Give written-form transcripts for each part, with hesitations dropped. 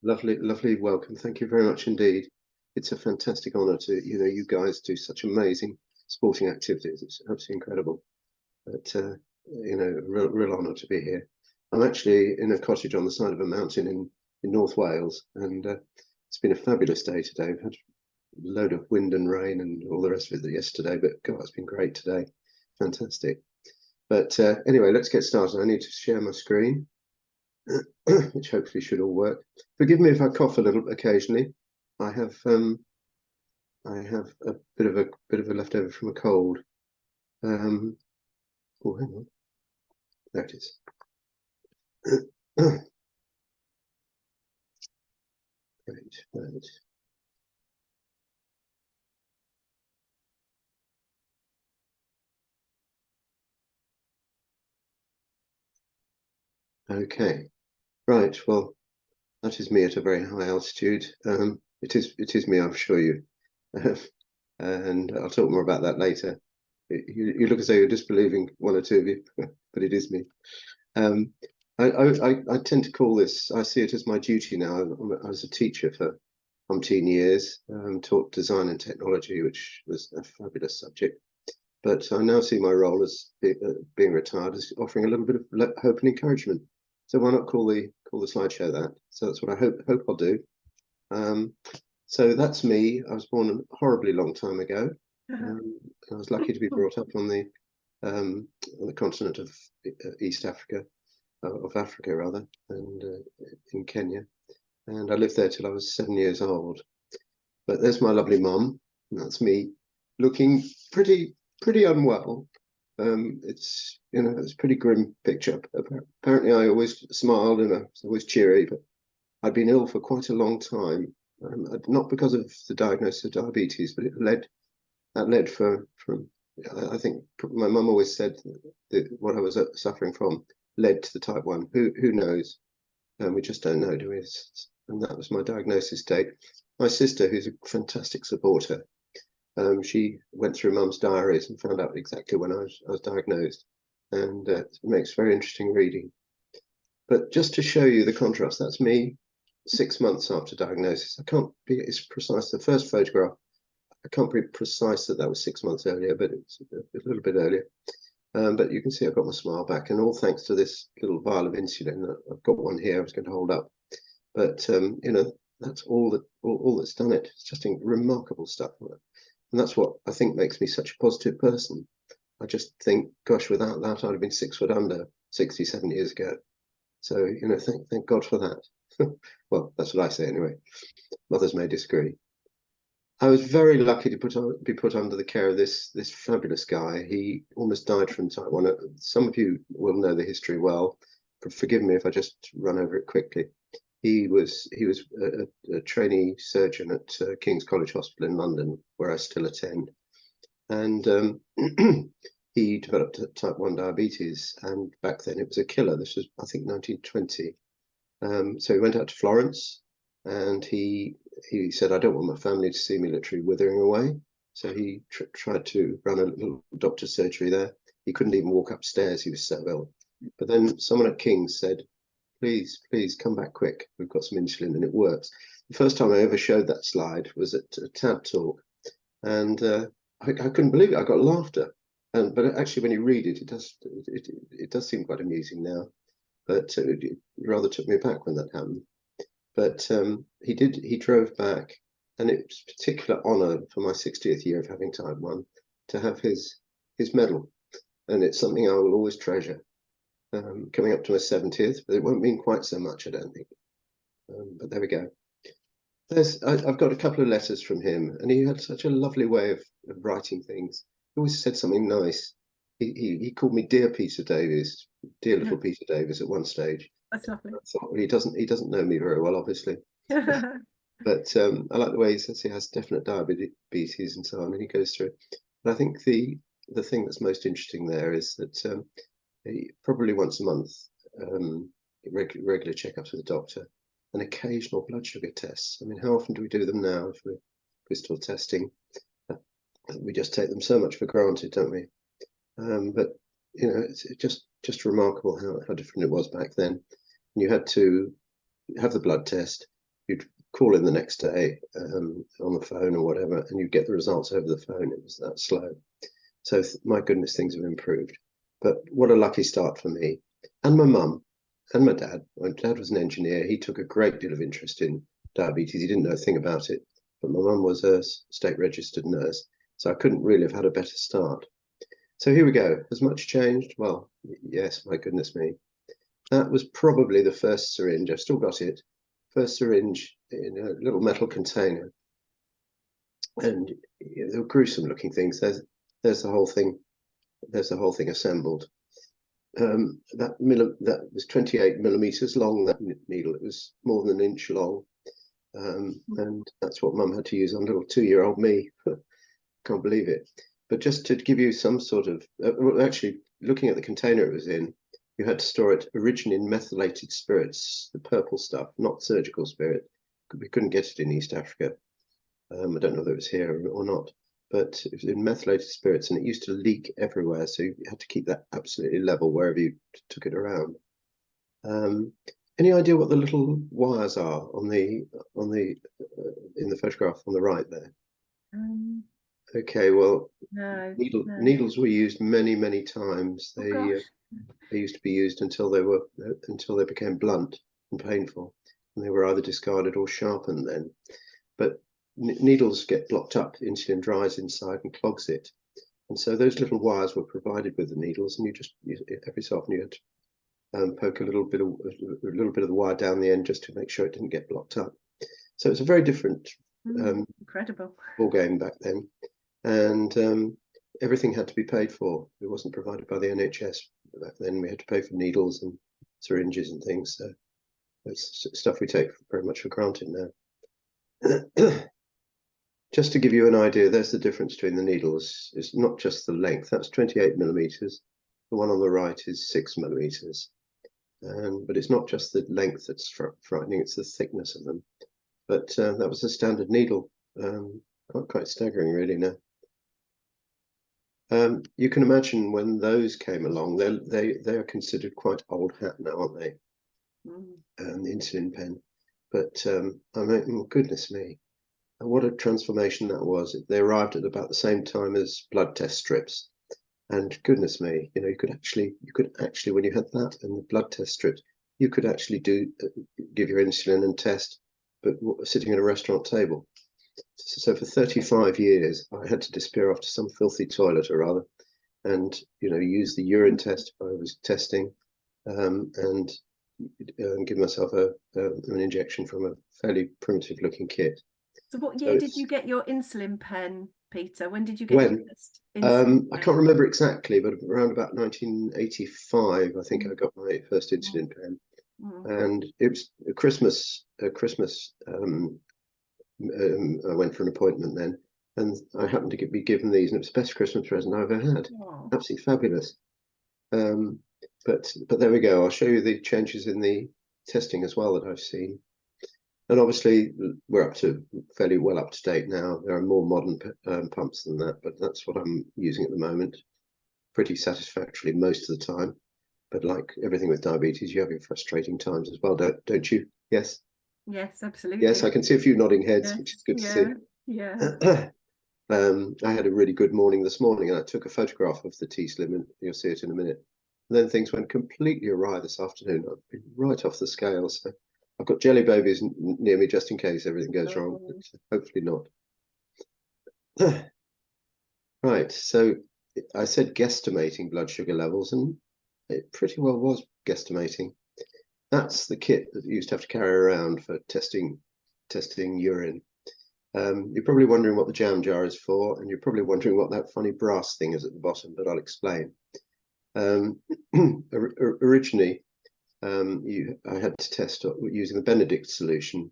Lovely, lovely welcome. Thank you very much indeed. It's a fantastic honour to, you guys do such amazing sporting activities. It's absolutely incredible. But, real honour to be here. I'm actually in a cottage on the side of a mountain in North Wales, and it's been a fabulous day today. We've had a load of wind and rain and all the rest of it yesterday, but God, it's been great today. Fantastic. But anyway, let's get started. I need to share my screen. Which hopefully should all work. Forgive me if I cough a little occasionally. I have a bit of a leftover from a cold. Oh, hang on. There it is. Right. Okay. Right. Well, that is me at a very high altitude. It is me, I'm sure you. And I'll talk more about that later. You look as though you're disbelieving one or two of you, but it is me. Um, I tend to call this, I see it as my duty now. I was a teacher for umpteen years, taught design and technology, which was a fabulous subject. But I now see my role as being retired as offering a little bit of hope and encouragement. So why not call the slideshow that? So that's what I hope I'll do. So that's me. I was born a horribly long time ago. I was lucky to be brought up on the continent of East Africa, of Africa rather, and in Kenya. And I lived there till I was 7 years old. But there's my lovely mum. That's me, looking pretty unwell. It's a pretty grim picture. Apparently, I always smiled and I was always cheery, but I'd been ill for quite a long time. Not because of the diagnosis of diabetes, but that led from I think my mum always said that what I was suffering from led to the type 1. Who knows? We just don't know, do we? And that was my diagnosis date. My sister, who's a fantastic supporter, she went through mum's diaries and found out exactly when I was diagnosed. And it makes very interesting reading. But just to show you the contrast, that's me 6 months after diagnosis. I can't be as precise. The first photograph, I can't be precise that was 6 months earlier, but it's a little bit earlier. But you can see I've got my smile back, and all thanks to this little vial of insulin. I've got one here I was going to hold up. But that's all that's done it. It's just remarkable stuff. And that's what I think makes me such a positive person. I just think, gosh, without that, I'd have been 6 foot under 67 years ago. So, thank God for that. Well, that's what I say anyway. Others may disagree. I was very lucky to be put under the care of this fabulous guy. He almost died from type 1. Some of you will know the history well. Forgive me if I just run over it quickly. He was a trainee surgeon at King's College Hospital in London, where I still attend. And he developed type 1 diabetes, and back then it was a killer. This was, I think, 1920. So he went out to Florence, and he said, I don't want my family to see me literally withering away. So he tried to run a little doctor's surgery there. He couldn't even walk upstairs, he was so ill. But then someone at King's said, please come back quick. We've got some insulin and it works. The first time I ever showed that slide was at a TAB talk. And I couldn't believe it. I got laughter. But actually, when you read it, it does seem quite amusing now. But it rather took me back when that happened. But he drove back, and it was a particular honour for my 60th year of having type 1 to have his medal. And it's something I will always treasure. Coming up to my 70th, but it won't mean quite so much, I don't think. But there we go. I've got a couple of letters from him, and he had such a lovely way of writing things. He always said something nice. He called me dear Peter Davies, dear little Peter Davies at one stage. That's lovely. I thought, well, he doesn't know me very well, obviously. But I like the way he says he has definite diabetes and so on, and he goes through it. But I think the thing that's most interesting there is that probably once a month, regular checkups with the doctor, and occasional blood sugar tests. I mean, how often do we do them now if we're still testing? We just take them so much for granted, don't we? But it's just remarkable how different it was back then. You had to have the blood test. you'd call in the next day on the phone or whatever, and you'd get the results over the phone. It was that slow. So my goodness, things have improved. But what a lucky start for me and my mum and my dad. My dad was an engineer. He took a great deal of interest in diabetes. He didn't know a thing about it, but my mum was a state registered nurse, so I couldn't really have had a better start. So here we go. Has much changed? Well, yes, my goodness me. That was probably the first syringe. I've still got it. First syringe in a little metal container. And they were gruesome looking things. There's the whole thing. There's the whole thing assembled. That was 28 millimeters long, that needle. It was more than an inch long. And that's what Mum had to use on little 2-year-old me. Can't believe it. But just to give you some sort of, actually, looking at the container it was in, you had to store it originally in methylated spirits, the purple stuff, not surgical spirit. We couldn't get it in East Africa. I don't know whether it was here or not, but it was in methylated spirits, and it used to leak everywhere. So you had to keep that absolutely level wherever you took it around. Any idea what the little wires are on the in the photograph on the right there? Okay, well, no. needles were used many times. Oh, They used to be used until they became blunt and painful, and they were either discarded or sharpened then. But needles get blocked up, insulin dries inside and clogs it, and so those little wires were provided with the needles, and every so often you had to poke a little bit of the wire down the end just to make sure it didn't get blocked up. So it's a very different incredible ball game back then, and everything had to be paid for. It wasn't provided by the NHS back then. We had to pay for needles and syringes and things. So it's stuff we take very much for granted now. Just to give you an idea, there's the difference between the needles. It's not just the length. That's 28 millimeters. The one on the right is 6 millimeters. But it's not just the length that's frightening, it's the thickness of them. But that was a standard needle. Quite staggering, really, now. You can imagine when those came along, they are considered quite old hat now, aren't they? The insulin pen. But I mean, goodness me, what a transformation that was. They arrived at about the same time as blood test strips. And goodness me, you could actually, when you had that and the blood test strips, you could actually give your insulin and test, but sitting at a restaurant table. So for 35 years, I had to disappear off to some filthy toilet or other, and use the urine test if I was testing, and give myself an injection from a fairly primitive-looking kit. So what year did you get your insulin pen, Peter? When did you get your first insulin pen? I can't remember exactly, but around about 1985, I think I got my first insulin pen, and it was a Christmas. I went for an appointment then, and I happened to be given these, and it was the best Christmas present I ever had. Absolutely fabulous. But there we go. I'll show you the changes in the testing as well that I've seen. And obviously, we're fairly well up to date now. There are more modern pumps than that, but that's what I'm using at the moment. Pretty satisfactorily most of the time. But like everything with diabetes, you have your frustrating times as well, don't you? Yes? Yes, absolutely. Yes, I can see a few nodding heads, yes, which is good to see. Yeah. I had a really good morning this morning, and I took a photograph of the T-Slim, and you'll see it in a minute. And then things went completely awry this afternoon. I've been right off the scale, so I've got jelly babies near me just in case everything goes wrong, but hopefully not. Right, so I said guesstimating blood sugar levels, and it pretty well was guesstimating. That's the kit that you used to have to carry around for testing urine. You're probably wondering what the jam jar is for, and you're probably wondering what that funny brass thing is at the bottom, but I'll explain. Originally, I had to test using the Benedict solution,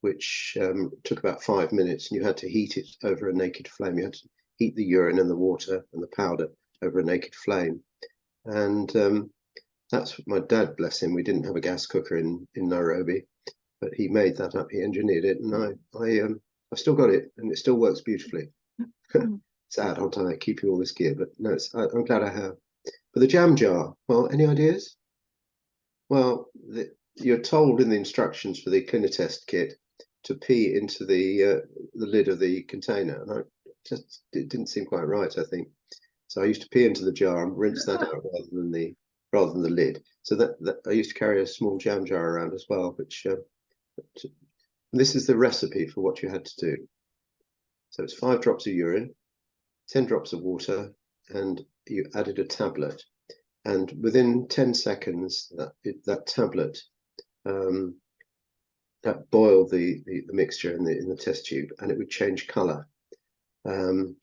which took about 5 minutes, and you had to heat it over a naked flame. You had to heat the urine and the water and the powder over a naked flame. And that's what my dad, bless him, we didn't have a gas cooker in Nairobi, but he made that up, he engineered it, and I've still got it, and it still works beautifully. Sad, aren't I, keeping all this gear, but no, I'm glad I have. But the jam jar, well, any ideas? Well, you're told in the instructions for the Clinitest kit to pee into the lid of the container, and it didn't seem quite right, I think. So I used to pee into the jar and rinse that out rather than the lid. So that I used to carry a small jam jar around as well, which this is the recipe for what you had to do. So it's 5 drops of urine, 10 drops of water, and you added a tablet. And within 10 seconds, that tablet that boiled the mixture in the test tube, and it would change colour. And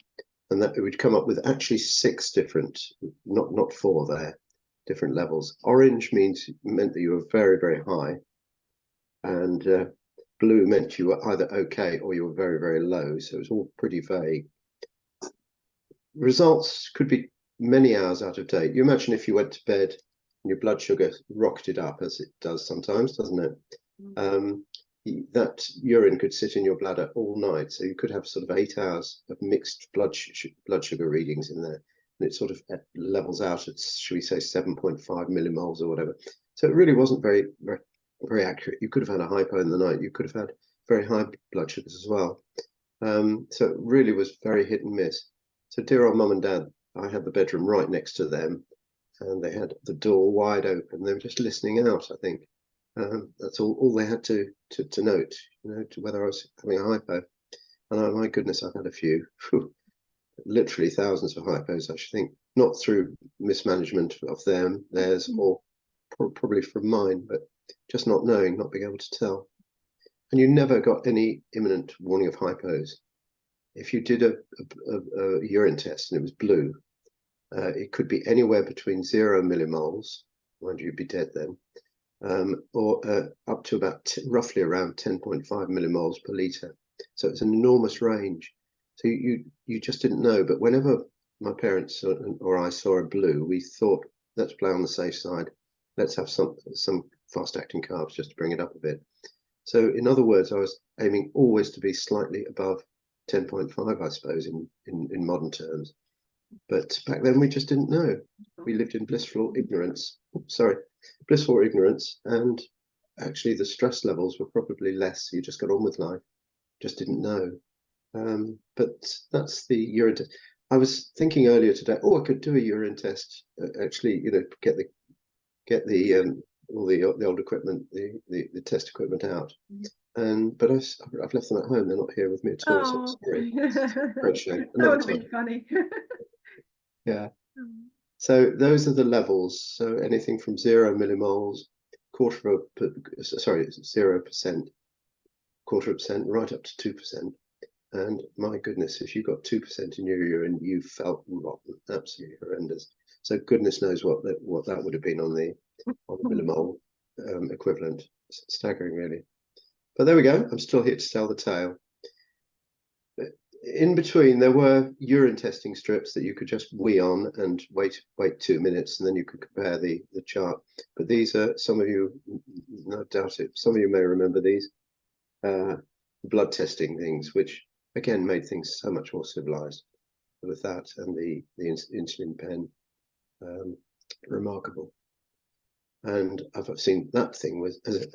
that it would come up with actually 6 different, not 4 there, different levels. Orange meant that you were very, very high, and blue meant you were either okay or you were very, very low. So it was all pretty vague. Results could be many hours out of date. You imagine if you went to bed and your blood sugar rocketed up, as it does sometimes, doesn't it? That urine could sit in your bladder all night, so you could have sort of 8 hours of mixed blood sugar readings in there, and it sort of levels out at, should we say, 7.5 millimoles or whatever. So it really wasn't very, very, very accurate. You could have had a hypo in the night. You could have had very high blood sugars as well. So it really was very hit and miss. So dear old mum and dad, I had the bedroom right next to them, and they had the door wide open. They were just listening out, I think. That's all they had to note, to whether I was having a hypo. And oh my goodness, I've had a few, literally thousands of hypos, I should think, not through mismanagement of theirs, or probably from mine, but just not knowing, not being able to tell. And you never got any imminent warning of hypos. If you did a urine test and it was blue, it could be anywhere between 0 millimoles, mind you, you'd be dead then, or up to about roughly around 10.5 millimoles per litre. So it's an enormous range. So you just didn't know. But whenever my parents or I saw a blue, we thought, let's play on the safe side. Let's have some fast-acting carbs just to bring it up a bit. So in other words, I was aiming always to be slightly above 10.5, I suppose, in modern terms. But back then we just didn't know. We lived in blissful ignorance. Blissful ignorance, and actually the stress levels were probably less. You just got on with life, just didn't know. But that's the urine test. I was thinking earlier today, I could do a urine test. Actually, get the all the old equipment, the test equipment out. But I've left them at home. They're not here with me at all. So sorry. Great shame. That would have been funny. Yeah. So those are the levels. So anything from 0 millimoles, 0%, 0.25%, right up to 2%. And my goodness, if you got 2% in your urine, you felt rotten, absolutely horrendous. So goodness knows what that would have been on the millimole equivalent. It's staggering, really. But there we go. I'm still here to tell the tale. In between, there were urine testing strips that you could just wee on and wait 2 minutes, and then you could compare the chart. But these are, some of you, no doubt it, some of you may remember these blood testing things, which again made things so much more civilized. With that and the insulin pen, remarkable. And I've seen that thing.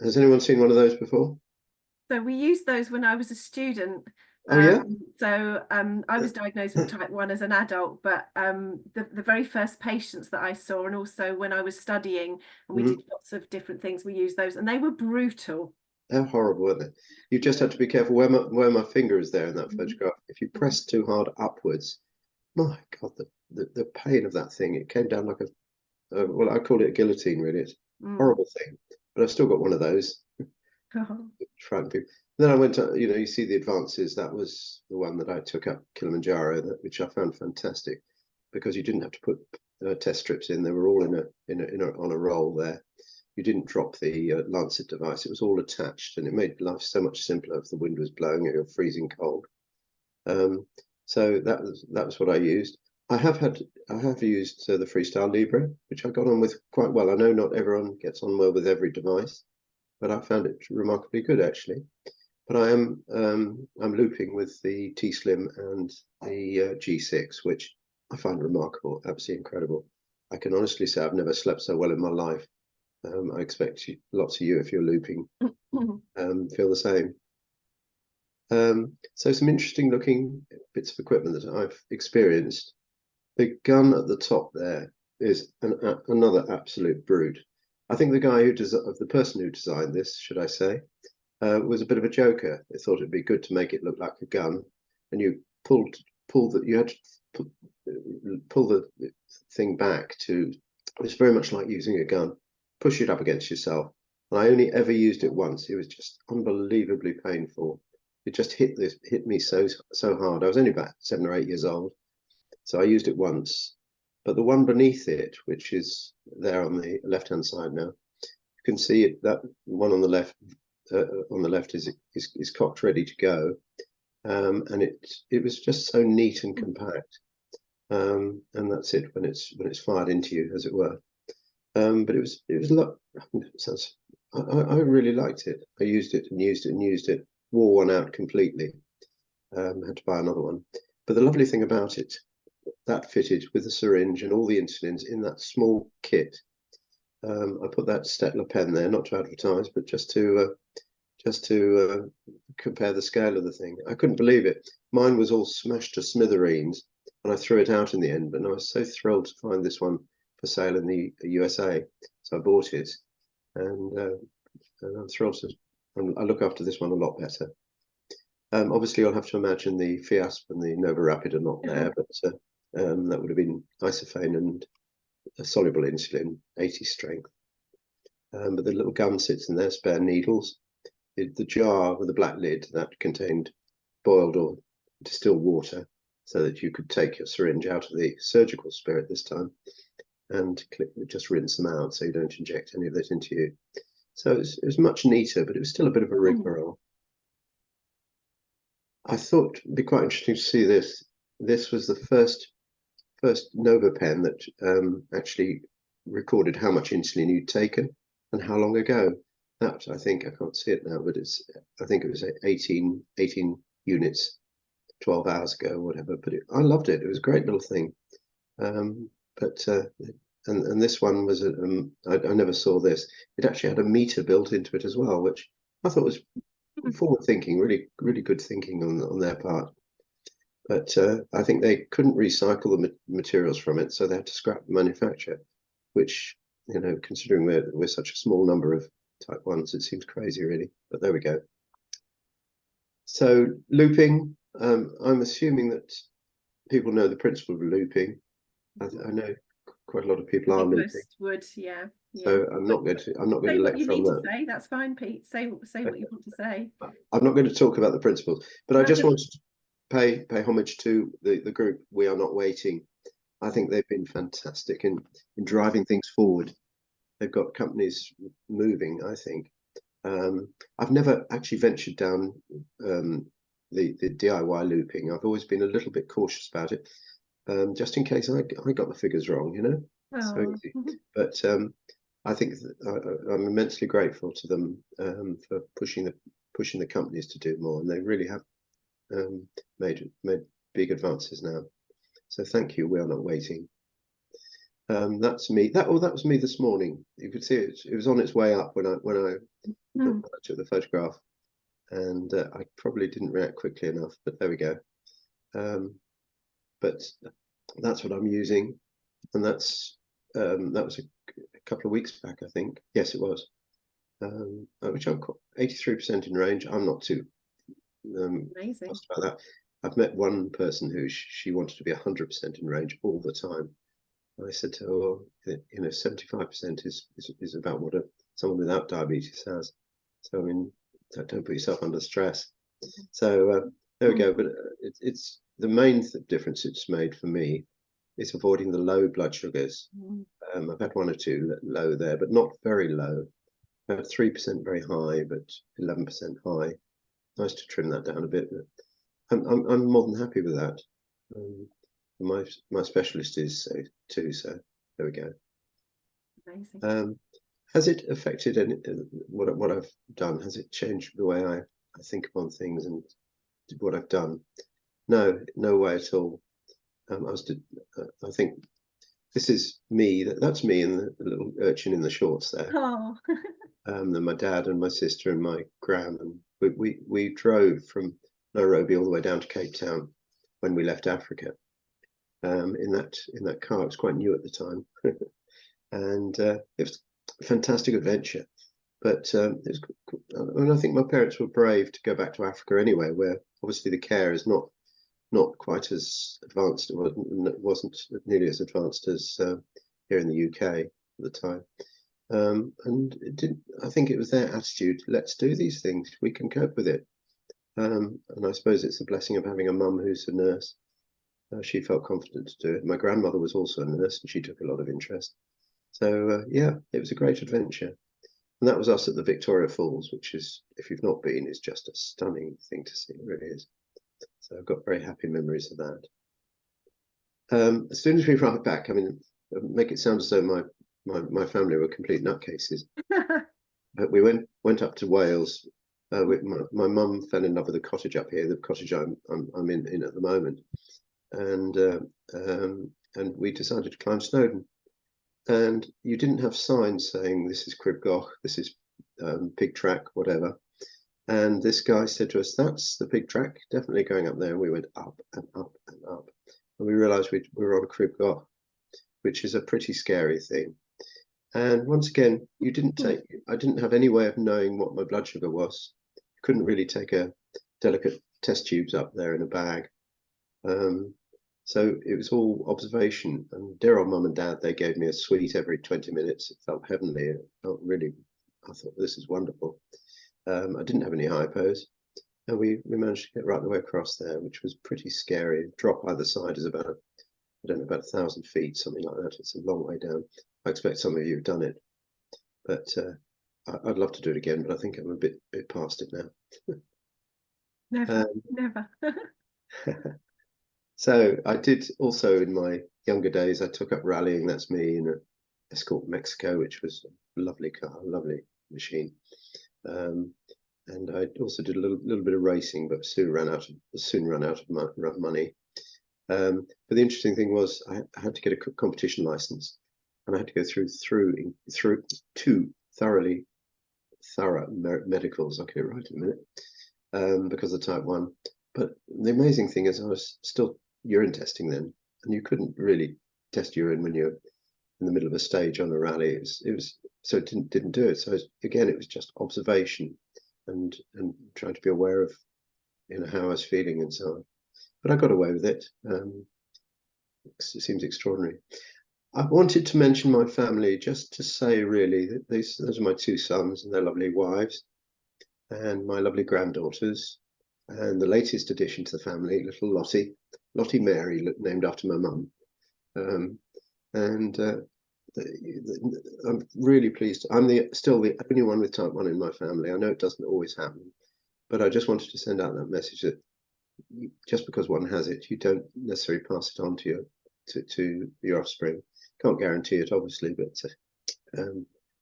Has anyone seen one of those before? So we used those when I was a student. Oh yeah. So I was diagnosed with type 1 as an adult, but the very first patients that I saw, and also when I was studying and we did lots of different things, we used those, and they were brutal. How horrible, weren't they? You just had to be careful where my finger is there in that photograph. If you press too hard upwards, my God, the pain of that thing. It came down like well, I call it a guillotine, really. It's a horrible thing. But I've still got one of those. Frighten people. Then I went to, you see the advances. That was the one that I took up Kilimanjaro, which I found fantastic, because you didn't have to put test strips in. They were all on a roll there. You didn't drop the Lancet device. It was all attached, and it made life so much simpler if the wind was blowing or you're freezing cold. So that was what I used. I have used the Freestyle Libre, which I got on with quite well. I know not everyone gets on well with every device, but I found it remarkably good, actually. But I'm looping with the T-Slim and the G6, which I find remarkable, absolutely incredible. I can honestly say I've never slept so well in my life. I expect lots of you, if you're looping, feel the same. So some interesting looking bits of equipment that I've experienced. The gun at the top there is another absolute brute. I think the guy the person who designed this, should I say, was a bit of a joker. They thought it'd be good to make it look like a gun, and you you had to pull the thing back to. It's very much like using a gun. Push it up against yourself. And I only ever used it once. It was just unbelievably painful. It just hit me so hard. I was only about 7 or 8 years old, so I used it once. But the one beneath it, which is there on the left-hand side now, you can see it. That one on the left is cocked ready to go, and it was just so neat and compact. And that's it when it's fired into you, as it were. But it was a lot. I really liked it. I used it and used it and used it. Wore one out completely. Had to buy another one. But the lovely thing about it, that fitted with the syringe and all the insulins in that small kit. I put that Stettler pen there, not to advertise, but just to compare the scale of the thing. I couldn't believe it. Mine was all smashed to smithereens, and I threw it out in the end. But I was so thrilled to find this one for sale in the USA, so I bought it, and I'm thrilled to. I look after this one a lot better. Obviously, you'll have to imagine the Fiasp and the Nova Rapid are not there, but that would have been isophane and a soluble insulin, 80 strength. But the little gun sits in there, spare needles. The jar with the black lid that contained boiled or distilled water, so that you could take your syringe out of the surgical spirit this time and just rinse them out, so you don't inject any of that into you. So it was much neater, but it was still a bit of a rigmarole. I thought it'd be quite interesting to see this. This was the first Nova pen that actually recorded how much insulin you'd taken and how long ago. That, I think, I can't see it now, but I think it was 18 units 12 hours ago or whatever. But I loved it. It was a great little thing. And this one was I never saw this. It actually had a meter built into it as well, which I thought was forward thinking, really good thinking on their part. But I think they couldn't recycle the materials from it, so they had to scrap the manufacture, which, you know, considering we're such a small number of type 1s, it seems crazy, really. But there we go. So looping, I'm assuming that people know the principle of looping. I know quite a lot of people are looping. Most would, yeah. So I'm not going to say what you lecture on need to that. say. That's fine, Pete. Say what you want to say. I'm not going to talk about the principles, but I just wanted to pay homage to the group We Are Not Waiting. I think they've been fantastic in driving things forward. They've got companies moving, I think. I've never actually ventured down the DIY looping. I've always been a little bit cautious about it, just in case I got the figures wrong, you know. So easy. But I think I'm immensely grateful to them for pushing the companies to do more, and they really have made big advances now. So thank you. We Are Not Waiting. That's me. That was me this morning. You could see it was on its way up when I took the photograph, and I probably didn't react quickly enough. But there we go. But that's what I'm using, and that was a couple of weeks back, I think. Yes, it was. Which I'm 83% in range. I'm not too fussed about that. I've met one person who she wanted to be 100% in range all the time. I said to her, well, you know, 75% is about what someone without diabetes has. So I mean, don't put yourself under stress. So there we go. But it's the main difference it's made for me is avoiding the low blood sugars. I've had 1 or 2 low there, but not very low. About 3% very high, but 11% high. Nice to trim that down a bit. I'm more than happy with that. My specialist is too. So there we go. Amazing. Has it affected what I've done? Has it changed the way I think upon things and what I've done? No way at all. I think this is me. That's me and the little urchin in the shorts there. And my dad and my sister and my gran, and we drove from Nairobi all the way down to Cape Town when we left Africa. In that car, it was quite new at the time, and it was a fantastic adventure. But and I think my parents were brave to go back to Africa anyway, where obviously the care is not quite as advanced. It wasn't nearly as advanced as here in the UK at the time. And it didn't. I think it was their attitude. Let's do these things. We can cope with it. And I suppose it's the blessing of having a mum who's a nurse. She felt confident to do it. My grandmother was also a nurse, and she took a lot of interest. So yeah, it was a great adventure. And that was us at the Victoria Falls, which is, if you've not been, is just a stunning thing to see. It really is. So I've got very happy memories of that. As soon as we arrived back, I mean, make it sound as though my family were complete nutcases. But we went up to Wales. My mum fell in love with a cottage up here, the cottage I'm in at the moment, and we decided to climb Snowdon. And you didn't have signs saying this is Crib Goch, this is Pig Track, whatever. And this guy said to us, "That's the Pig Track, definitely going up there." And we went up and up and up, and we realised we were on Crib Goch, which is a pretty scary thing. And once again, I didn't have any way of knowing what my blood sugar was. Couldn't really take a delicate test tubes up there in a bag. So it was all observation. And dear old mum and dad, they gave me a sweet every 20 minutes. It felt heavenly. It felt really, I thought, this is wonderful. I didn't have any hypos. And we managed to get right the way across there, which was pretty scary. The drop either side is about, I don't know, about 1,000 feet, something like that. It's a long way down. I expect some of you have done it, but I'd love to do it again, but I think I'm a bit past it now. Never, never. So I did also in my younger days, I took up rallying. That's me in an Escort Mexico, which was a lovely car, lovely machine. And I also did a little bit of racing, but soon ran out of money. But the interesting thing was I had to get a competition license, and I had to go through two thorough medicals. I'll get it right in a minute, because of type 1. But the amazing thing is I was still urine testing then, and you couldn't really test urine when you're in the middle of a stage on a rally. It was so it didn't do it. So again, it was just observation and trying to be aware of how I was feeling and so on. But I got away with it. It seems extraordinary. I wanted to mention my family just to say, really, that those are my two sons and their lovely wives, and my lovely granddaughters, and the latest addition to the family, little Lottie Mary, named after my mum. And I'm really pleased. I'm still the only one with type 1 in my family. I know it doesn't always happen, but I just wanted to send out that message that just because one has it, you don't necessarily pass it on to your offspring. Can't guarantee it, obviously, but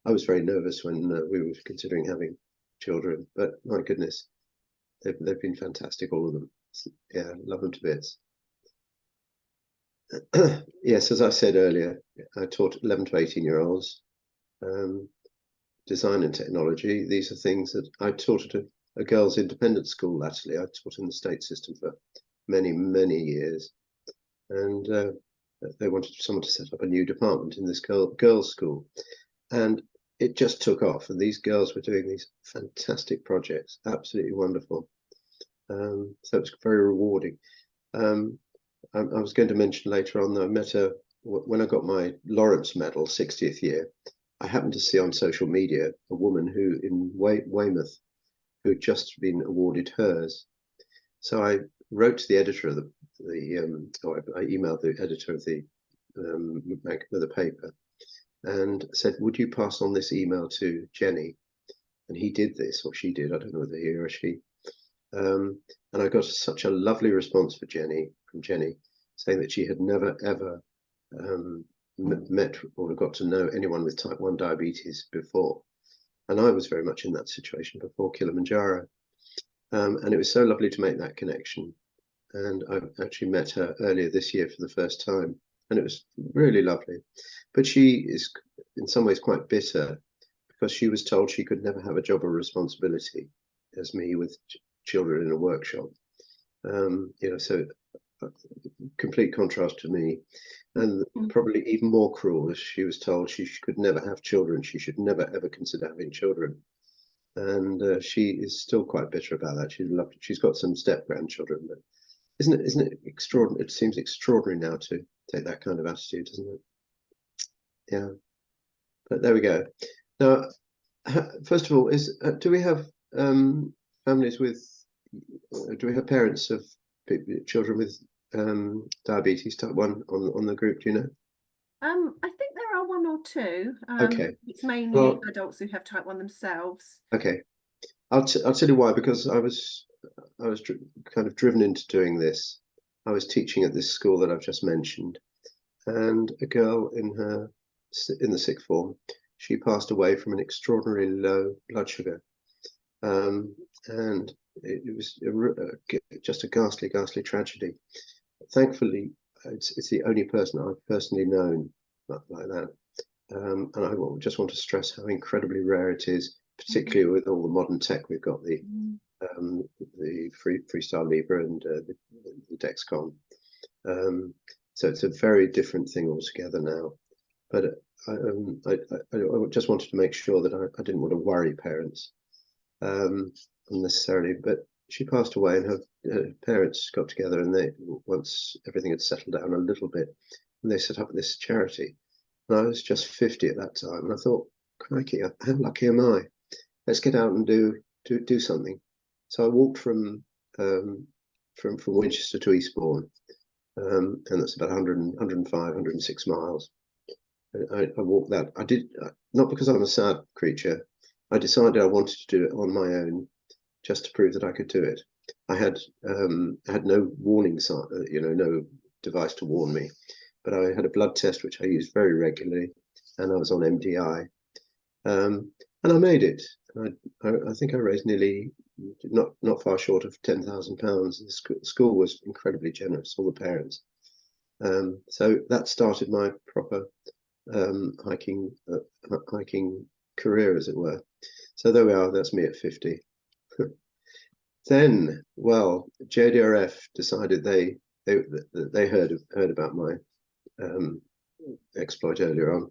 I was very nervous when we were considering having children. But my goodness, they've been fantastic, all of them. Yeah, love them to bits. Yes, as I said earlier, I taught 11 to 18-year-olds design and technology. These are things that I taught at a girls' independent school. Actually, I taught in the state system for many, many years, and they wanted someone to set up a new department in this girls' school, and it just took off. And these girls were doing these fantastic projects, absolutely wonderful. So it was very rewarding. I was going to mention later on that I met when I got my Lawrence Medal, 60th year. I happened to see on social media a woman who in Weymouth who had just been awarded hers. So I wrote to the editor of I emailed the editor of the paper and said, "Would you pass on this email to Jenny?" And he did this, or she did. I don't know whether he or she. And I got such a lovely response from Jenny, saying that she had never ever met or got to know anyone with type 1 diabetes before. And I was very much in that situation before Kilimanjaro. And it was so lovely to make that connection. And I actually met her earlier this year for the first time, and it was really lovely. But she is in some ways quite bitter because she was told she could never have a job of responsibility as me with children in a workshop. So complete contrast to me, and probably even more cruel, as she was told she could never have children. She should never ever consider having children, and she is still quite bitter about that. She's got some step grandchildren, but isn't it extraordinary? It seems extraordinary now to take that kind of attitude, doesn't it? Yeah, but there we go. Now, first of all, do we have families with? Do we have parents of children with diabetes type 1 on the group? Do you know? I think there are one or two. Okay. It's mainly Well, adults who have type 1 themselves. okay. I'll tell you why, because I was kind of driven into doing this. I was teaching at this school that I've just mentioned, and a girl in the sixth form, she passed away from an extraordinarily low blood sugar, and it was just a ghastly tragedy. Thankfully, it's the only person I've personally known like that. And I just want to stress how incredibly rare it is, particularly with all the modern tech we've got, the Freestyle Libre and the Dexcom. So it's a very different thing altogether now. But I just wanted to make sure that I didn't want to worry parents unnecessarily. But she passed away, and her parents got together, and once everything had settled down a little bit, and they set up this charity. And I was just 50 at that time, and I thought, crikey, how lucky am I? Let's get out and do something. So I walked from Winchester to Eastbourne, and that's about 100, 105, 106 miles. I walked that. I did not because I'm a sad creature. I decided I wanted to do it on my own, just to prove that I could do it. I had no warning sign, no device to warn me, but I had a blood test which I used very regularly, and I was on MDI, and I made it. I think I raised nearly not far short of £10,000. The school was incredibly generous, all the parents. So that started my proper hiking career, as it were. So there we are. That's me at 50. Then, well, JDRF decided they heard about my exploit earlier on,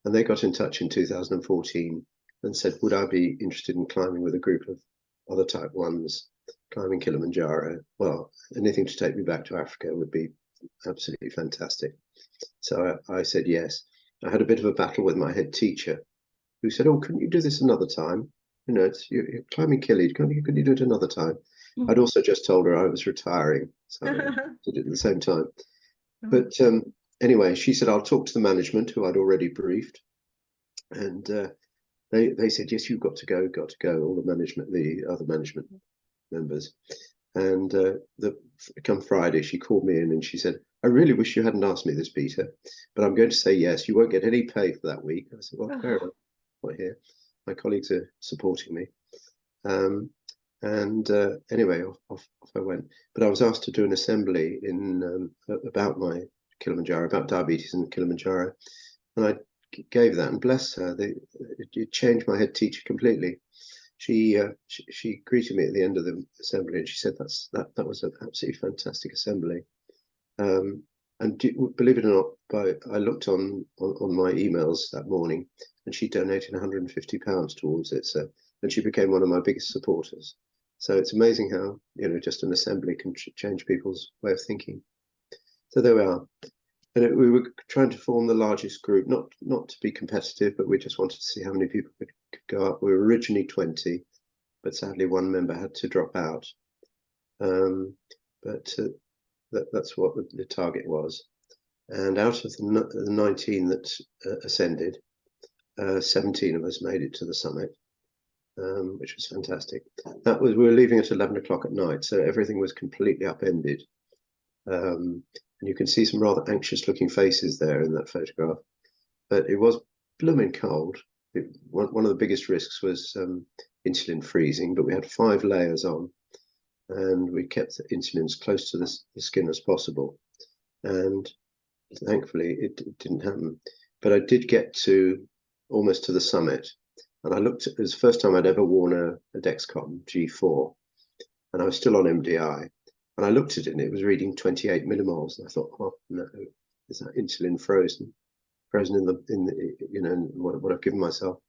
and they got in touch in 2014 and said, would I be interested in climbing with a group of other type 1s, climbing Kilimanjaro? Well, anything to take me back to Africa would be absolutely fantastic. So I said yes. I had a bit of a battle with my head teacher, who said, oh, couldn't you do this another time? You're climbing Kili, couldn't you do it another time? I'd also just told her I was retiring, so I did it at the same time. But anyway, she said, I'll talk to the management, who I'd already briefed. And they said, yes, you've got to go, all the other management members. And come Friday, she called me in and she said, I really wish you hadn't asked me this, Peter, but I'm going to say yes. You won't get any pay for that week. I said, well, fair enough. Right here. My colleagues are supporting me. Anyway, off I went. But I was asked to do an assembly about my Kilimanjaro, about diabetes and Kilimanjaro. And I gave that, and bless her, it changed my head teacher completely. She greeted me at the end of the assembly, and she said that was an absolutely fantastic assembly. And believe it or not, I looked on my emails that morning, and she donated £150 towards it. So, and she became one of my biggest supporters. So it's amazing how just an assembly can change people's way of thinking. So there we are. And we were trying to form the largest group, not to be competitive, but we just wanted to see how many people could go up. We were originally 20, but sadly one member had to drop out. But that's what the target was. And out of the 19 that ascended, 17 of us made it to the summit, which was fantastic. We were leaving at 11 o'clock at night, so everything was completely upended. And you can see some rather anxious looking faces there in that photograph. But it was blooming cold. One of the biggest risks was insulin freezing, but we had 5 layers on, and we kept the insulin as close to the skin as possible. And thankfully, it didn't happen. But I did get almost to the summit, and I looked. It was the first time I'd ever worn a Dexcom G4, and I was still on MDI. And I looked at it and it was reading 28 millimoles. And I thought, oh no, is that insulin frozen in the you know, what I've given myself?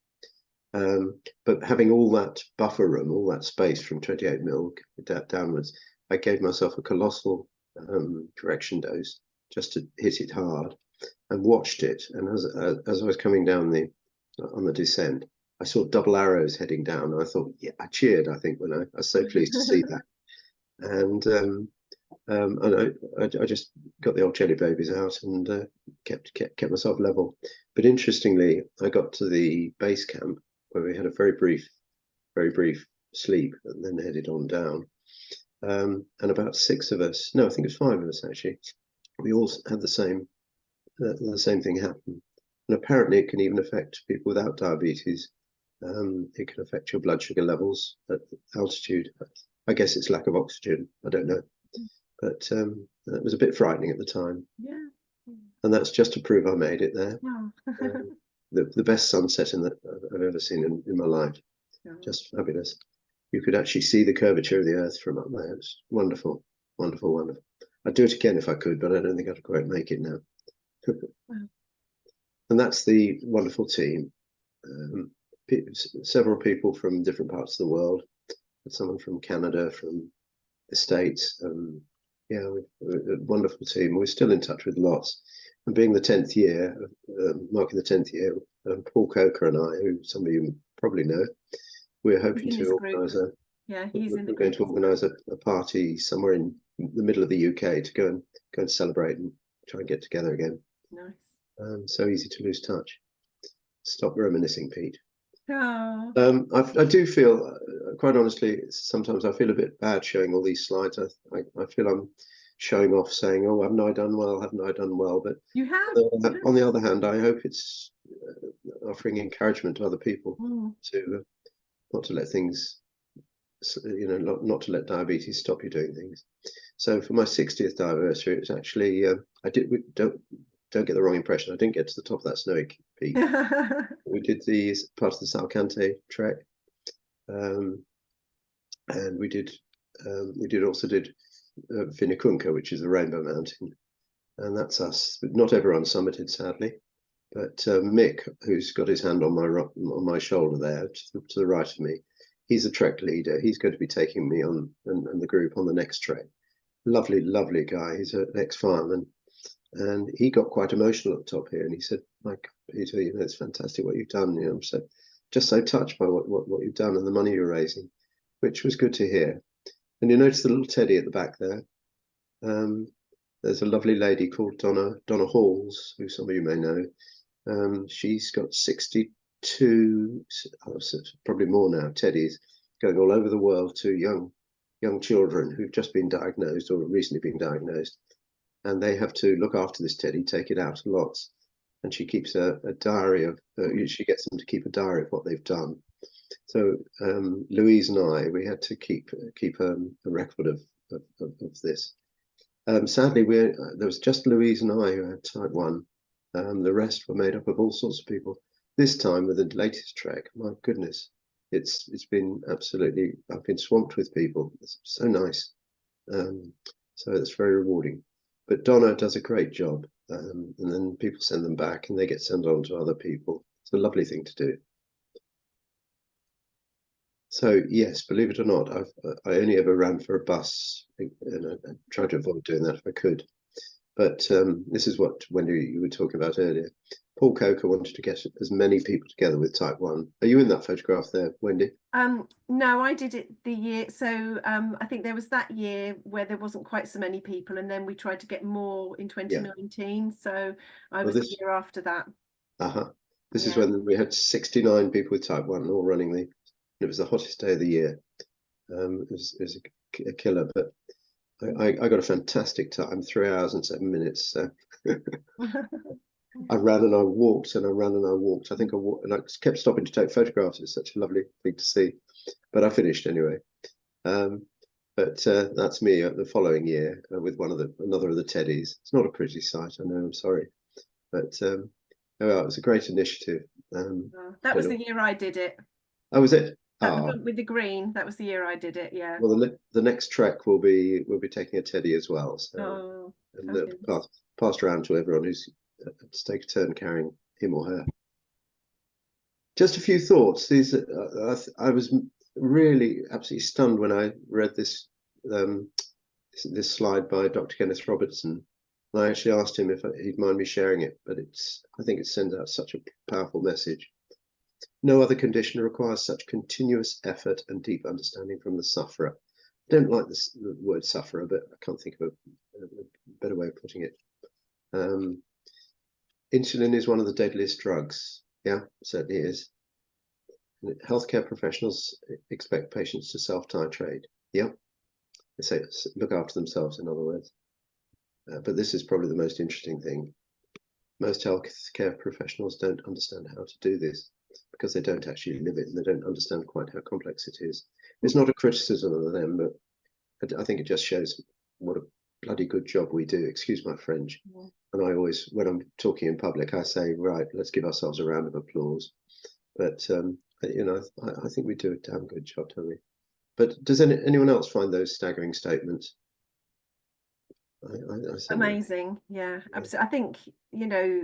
But having all that buffer room, all that space from 28 mil downwards, I gave myself a colossal correction dose just to hit it hard, and watched it. And as I was coming down on the descent, I saw double arrows heading down. And I thought, yeah, I cheered. I think when I was so pleased to see that, and I just got the old jelly babies out and kept myself level. But interestingly, I got to the base camp where we had a very brief sleep and then headed on down. And about 6 of us, no, I think it was 5 of us actually, we all had the same thing happen. And apparently it can even affect people without diabetes. It can affect your blood sugar levels at altitude. I guess it's lack of oxygen. I don't know. But it was a bit frightening at the time. Yeah. And that's just to prove I made it there. Oh. The best sunset I've ever seen in my life. Oh. Just fabulous. You could actually see the curvature of the earth from up there. It's wonderful, wonderful, wonderful. I'd do it again if I could, but I don't think I'd quite make it now. Wow. And that's the wonderful team. Several people from different parts of the world. Someone from Canada, from the States. Yeah, we're a wonderful team. We're still in touch with lots. And being the 10th year, marking the 10th year, Paul Coker and I, who some of you probably know, we're hoping to organise we're going to organise a party somewhere in the middle of the UK to go and celebrate and try and get together again. Nice. So easy to lose touch. Stop reminiscing, Pete. Oh. I do feel, quite honestly, sometimes I feel a bit bad showing all these slides. I feel I'm showing off, saying, "Oh, haven't I done well? Haven't I done well?" But you have. On the other hand, I hope it's offering encouragement to other people to not to let things, you know, not to let diabetes stop you doing things. So for my 60th anniversary, it was actually don't get the wrong impression. I didn't get to the top of that snowy peak. We did the part of the Salcante trek, and we also did Vinicunca, which is the Rainbow Mountain, and that's us. But not everyone summited, sadly. But Mick, who's got his hand on my shoulder there to the right of me, he's the trek leader. He's going to be taking me on and the group on the next trek. Lovely, lovely guy. He's an ex-fireman. And he got quite emotional at the top here, and he said, "Mike, Peter, you know, it's fantastic what you've done. You know, I'm just so touched by what you've done and the money you're raising," which was good to hear. And you notice the little teddy at the back there. There's a lovely lady called Donna Halls, who some of you may know. She's got 62, probably more now, teddies going all over the world to young children who've just been diagnosed or recently been diagnosed. And they have to look after this teddy, take it out lots. And she keeps a diary of, she gets them to keep a diary of what they've done. So Louise and I, we had to keep a record of this. Sadly, there was just Louise and I who had type 1. The rest were made up of all sorts of people. This time with the latest trek, my goodness, it's been absolutely, I've been swamped with people. It's so nice. So it's very rewarding. But Donna does a great job, and then people send them back and they get sent on to other people. It's a lovely thing to do. So yes, believe it or not, I only ever ran for a bus, and I tried to avoid doing that if I could. But this is what Wendy you were talking about earlier. Paul Coker wanted to get as many people together with type 1. Are you in that photograph there, Wendy? No, I did it the year. So I think there was that year where there wasn't quite so many people, and then we tried to get more in 2019. Yeah. So I was the year after that. This is when we had 69 people with type 1 all running the. It was the hottest day of the year. It was a killer, but I got a fantastic time, 3 hours and 7 minutes. So I ran and I walked and I ran and I walked. I think I walked and I kept stopping to take photographs. It's such a lovely thing to see. But I finished anyway. But that's me the following year with another of the teddies. It's not a pretty sight, I know. I'm sorry, but it was a great initiative. That was the year I did it. Oh, was it? The Ah, one with the green. That was the year I did it. Yeah. well, the next trek we'll be taking a teddy as well. So Oh, and fabulous. passed around to everyone who's to take a turn carrying him or her. Just a few thoughts. These I was really absolutely stunned when I read um, this slide by Dr. Kenneth Robertson. And I actually asked him if he'd mind me sharing it, but I think it sends out such a powerful message. No other condition requires such continuous effort and deep understanding from the sufferer. I don't like the word sufferer, but I can't think of a better way of putting it. Insulin is one of the deadliest drugs. Yeah, certainly is. Healthcare professionals expect patients to self-titrate. Yeah, they say look after themselves, in other words. But this is probably the most interesting thing. Most healthcare professionals don't understand how to do this because they don't actually live it and they don't understand quite how complex it is. It's not a criticism of them, but I think it just shows what a bloody good job we do. Excuse my French. Yeah. And I always, when I'm talking in public, I say, right, let's give ourselves a round of applause. But you know, I think we do a damn good job, don't we? But does anyone else find those staggering statements? I certainly. Amazing. Yeah, absolutely. I think, you know,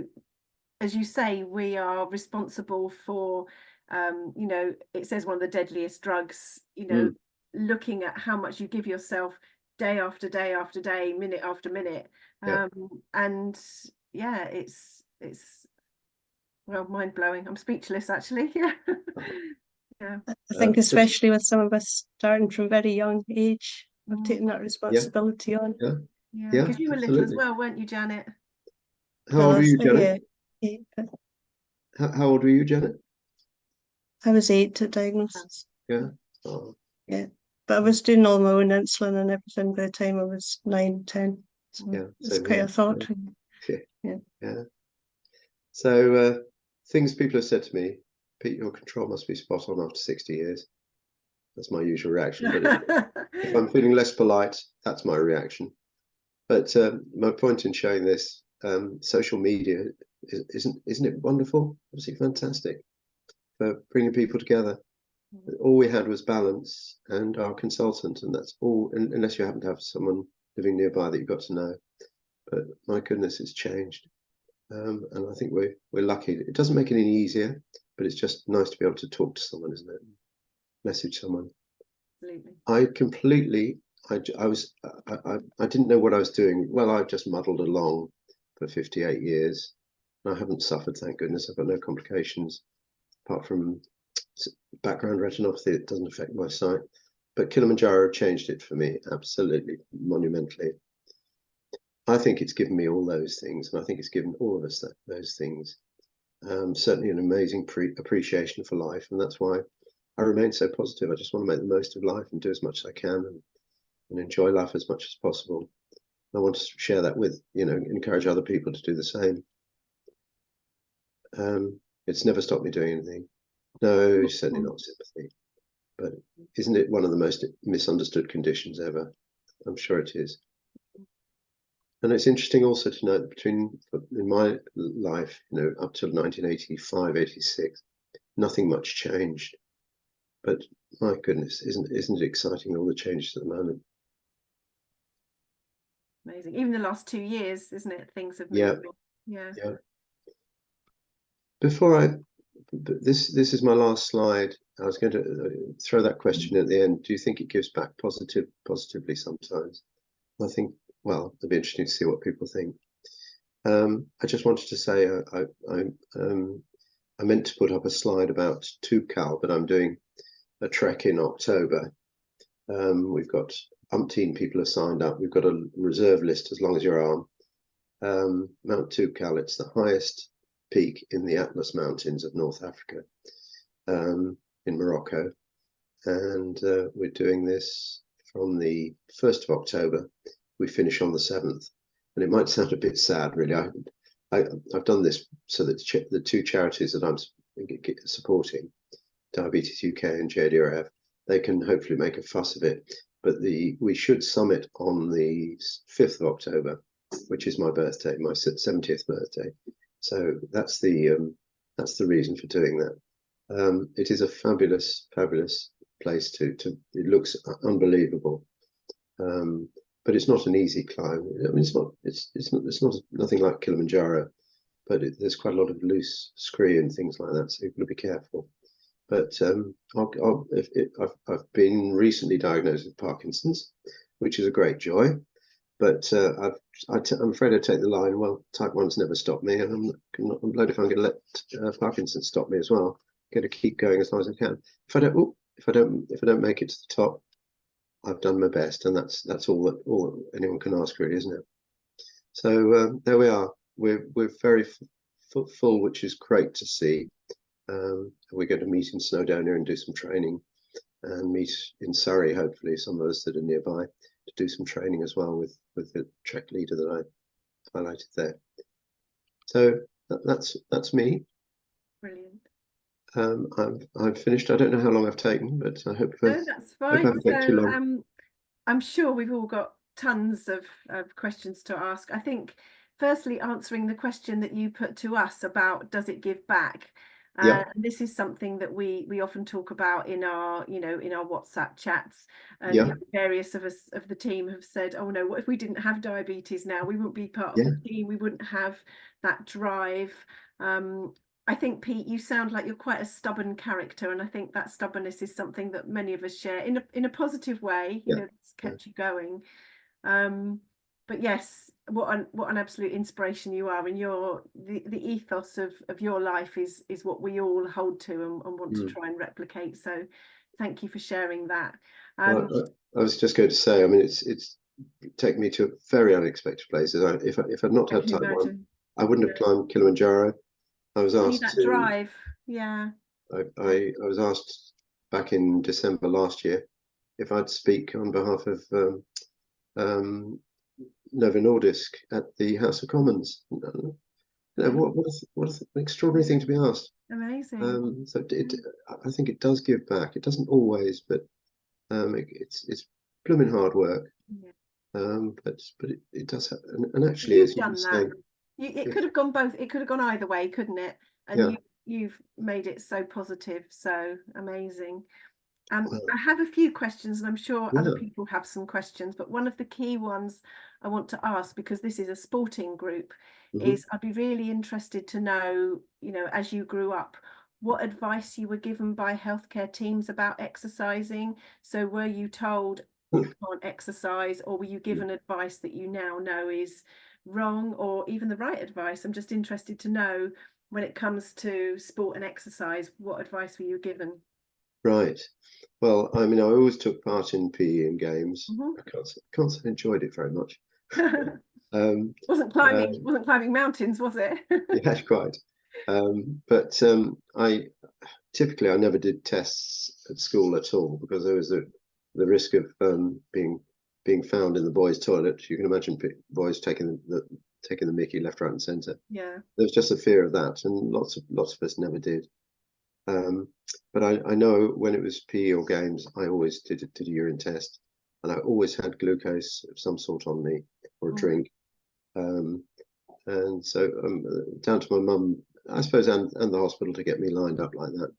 as you say, we are responsible for, you know, it says one of the deadliest drugs, you know, Mm, looking at how much you give yourself day after day after day, minute after minute. yeah. And yeah, it's well, mind blowing. I'm speechless actually. Yeah. Yeah. I think Just especially with some of us starting from very young age, we've Mm, taken that yeah, responsibility on. yeah, yeah. yeah, Because you were little as absolutely. well, weren't you, Janet? How Well, old were you, Janet? yeah, eight, How old were you, Janet? I was 8 at diagnosis. Yeah. Oh, Yeah, but I was doing all my own insulin and everything by the time I was 9, 10. So yeah. it's Same quite a here. thought. Yeah. Yeah. Yeah. So things people have said to me, Pete, your control must be spot on after 60 years. That's my usual reaction. But if I'm feeling less polite, that's my reaction. But my point in showing this, social media isn't it wonderful? Absolutely fantastic for bringing people together. All we had was balance and our consultant, and that's all. Unless you happen to have someone living nearby that you've got to know. But my goodness, it's changed. And I think we're lucky. It doesn't make it any easier, but it's just nice to be able to talk to someone, isn't it? Message someone. Absolutely. I completely. I didn't know what I was doing. Well, I've just muddled along for 58 years. I haven't suffered, thank goodness. I've got no complications apart from background retinopathy. It doesn't affect my sight. But Kilimanjaro changed it for me absolutely monumentally. I think it's given me all those things, and I think it's given all of us those things. Certainly an amazing appreciation for life, and that's why I remain so positive. I just want to make the most of life and do as much as I can and enjoy life as much as possible. I want to share that with, encourage other people to do the same. It's never stopped me doing anything. No, certainly not sympathy. But isn't it one of the most misunderstood conditions ever? I'm sure it is. And it's interesting also to note in my life, up till 1985, 86, nothing much changed. But my goodness, isn't it exciting, all the changes at the moment? Amazing. Even the last 2 years, isn't it? Things have Yeah, moved on. Yeah. yeah. This is my last slide. I was going to throw that question at the end. Do you think it gives back positively sometimes? I think, well, it'd be interesting to see what people think. I just wanted to say I meant to put up a slide about Tubcal, but I'm doing a trek in October. We've got umpteen people have signed up. We've got a reserve list as long as your arm. Mount Tubcal, it's the highest peak in the Atlas Mountains of North Africa, in Morocco. And we're doing this from the 1st of October. We finish on the 7th. And it might sound a bit sad, really. I've done this so that the two charities that I'm supporting, Diabetes UK and JDRF, they can hopefully make a fuss of it. But we should summit on the 5th of October, which is my birthday, my 70th birthday. So that's the reason for doing that. It is a fabulous, fabulous place to. It looks unbelievable, but it's not an easy climb. I mean, it's not. It's not nothing like Kilimanjaro, but there's quite a lot of loose scree and things like that, so you've got to be careful. But I've been recently diagnosed with Parkinson's, which is a great joy. But I'm afraid I take the line, well, type 1's never stopped me, and I'm blown if I'm going to let Parkinson's stop me as well. I'm going to keep going as long as I can. If I don't make it to the top, I've done my best, and that's all anyone can ask, really, isn't it? So there we are. We're very full, which is great to see. We're going to meet in Snowdonia and do some training, and meet in Surrey, hopefully, some of us that are nearby, to do some training as well with the trek leader that I highlighted there. So that's me. Brilliant. I've finished. I don't know how long I've taken, but I hope No, that's fine. I haven't taken too long. I'm sure we've all got tons of questions to ask. I think firstly answering the question that you put to us about does it give back? Yeah. And this is something that we often talk about in our WhatsApp chats, and Yeah. various of us of the team have said, oh no, what if we didn't have diabetes now? We wouldn't be part of Yeah. the team, we wouldn't have that drive. I think, Pete, you sound like you're quite a stubborn character, and I think that stubbornness is something that many of us share in a positive way. You know, it's kept you going. But yes, what an absolute inspiration you are, and the ethos of your life is what we all hold to and want to try and replicate. So thank you for sharing that. Well, I was just going to say, I mean, it's taken me to very unexpected places. If I'd not had type 1, I wouldn't have climbed Kilimanjaro. I was asked that drive. Yeah. I was asked back in December last year if I'd speak on behalf of Novo Nordisk at the House of Commons. You know, what an extraordinary thing to be asked. Amazing. So I think it does give back. It doesn't always, but it's blooming hard work. Yeah. But it does have, and actually, as you done that. It could have gone both. It could have gone either way, couldn't it? And you've made it so positive, so amazing. I have a few questions, and I'm sure other people have some questions, but one of the key ones I want to ask, because this is a sporting group, is I'd be really interested to know, you know, as you grew up, what advice you were given by healthcare teams about exercising. So were you told you can't exercise, or were you given advice that you now know is wrong, or even the right advice? I'm just interested to know, when it comes to sport and exercise, what advice were you given? Right. Well, I mean, I always took part in PE and games. I can't say I enjoyed it very much. Wasn't climbing mountains, was it? Yeah, quite. But I never did tests at school at all, because there was the risk of being found in the boys' toilet. You can imagine boys taking the mickey left, right, and centre. Yeah. There was just a fear of that, and lots of us never did. But I know when it was PE or games, I always did a urine test, and I always had glucose of some sort on me, or a drink. And so down to my mum, I suppose, and the hospital to get me lined up like that.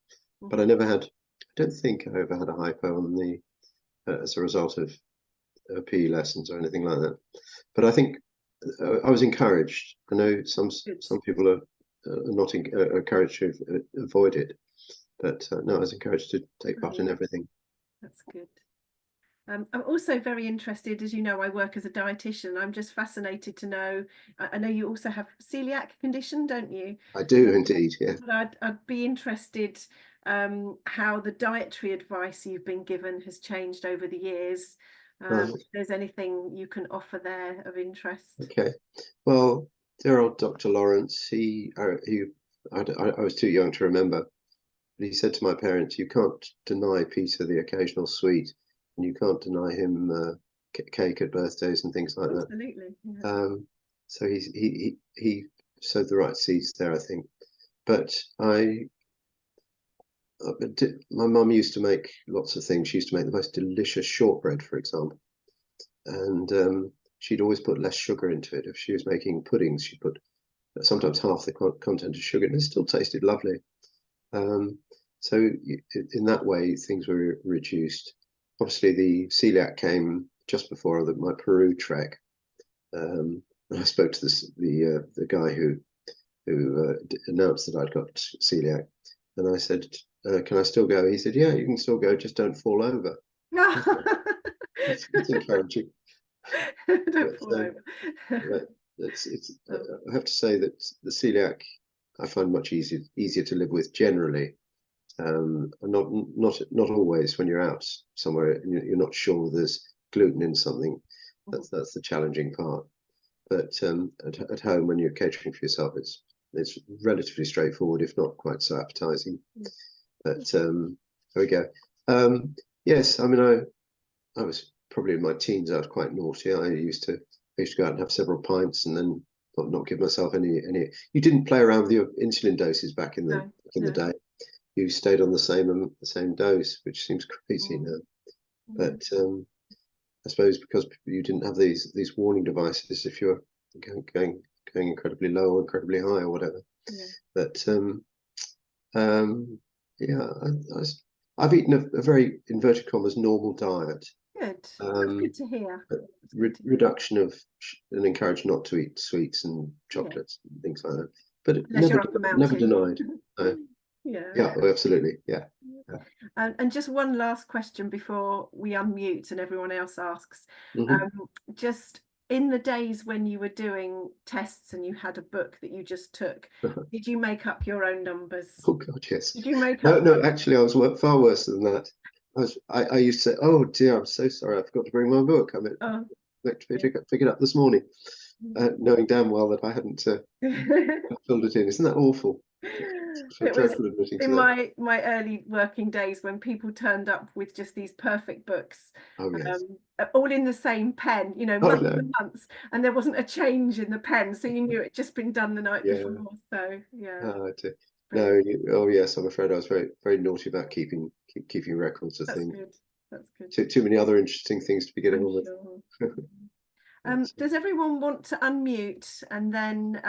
But I don't think I ever had a hypo on the as a result of PE lessons or anything like that. But I think I was encouraged. I know some people are not encouraged to avoid it, but no, I was encouraged to take part in everything. That's good. I'm also very interested, as you know, I work as a dietitian. I'm just fascinated to know, I know you also have celiac condition, don't you? I do indeed, yeah. But I'd be interested how the dietary advice you've been given has changed over the years. If there's anything you can offer there of interest. Okay. Well, dear old Dr. Lawrence, I was too young to remember, but he said to my parents, you can't deny Peter the occasional sweet, and you can't deny him cake at birthdays and things like that. Absolutely. Yeah. So he sowed the right seeds there, I think. But my mum used to make lots of things. She used to make the most delicious shortbread, for example, and she'd always put less sugar into it. If she was making puddings, she'd put sometimes half the content of sugar, and it still tasted lovely. So in that way, things were reduced. Obviously, the celiac came just before my Peru trek. I spoke to the guy who announced that I'd got celiac, and I said, "Can I still go?" He said, "Yeah, you can still go, just don't fall over." That's encouraging. Don't fall over. I have to say that the celiac I find much easier to live with generally. Not always when you're out somewhere and you're not sure there's gluten in something. That's the challenging part. But at home, when you're catering for yourself, it's relatively straightforward, if not quite so appetizing. But there we go. Yes, I mean, I was probably in my teens. I was quite naughty. I used to go out and have several pints and then not give myself any. You didn't play around with your insulin doses back in the day. You stayed on the same dose, which seems crazy now. But I suppose because you didn't have these warning devices if you're going incredibly low or incredibly high or whatever. But yeah, I've eaten a very inverted commas normal diet. Good. That's good to hear. Reduction of and encouraged not to eat sweets and chocolates and things like that. But never denied. Yeah, absolutely. Yeah. And just one last question before we unmute and everyone else asks. Just in the days when you were doing tests and you had a book that you just took, did you make up your own numbers? Oh God, yes. Did you make up? No, actually, I was far worse than that. I used to say, "Oh dear, I'm so sorry, I forgot to bring my book. I meant to pick it up this morning," knowing damn well that I hadn't filled it in. Isn't that awful? It was in my early working days when people turned up with just these perfect books, all in the same pen, months and months, and there wasn't a change in the pen, so you knew it just been done the night before. So Oh yes, I'm afraid I was very, very naughty about keeping records of things. That's good. Too many other interesting things to be getting on with. Does everyone want to unmute and then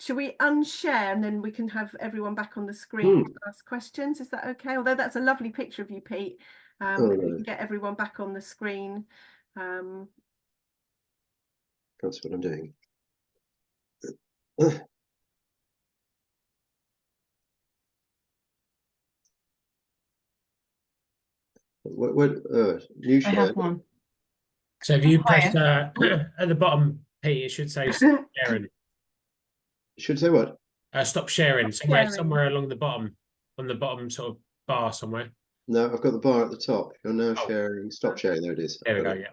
should we unshare and then we can have everyone back on the screen to ask questions? Is that okay? Although that's a lovely picture of you, Pete. We can get everyone back on the screen. That's what I'm doing. What new share? I have one. So if you press at the bottom, Pete, it should say stop sharing. It should say what? Stop sharing. Somewhere along the bottom, on the bottom sort of bar somewhere. No, I've got the bar at the top. You're now sharing. Stop sharing. There it is. There we go. Yeah.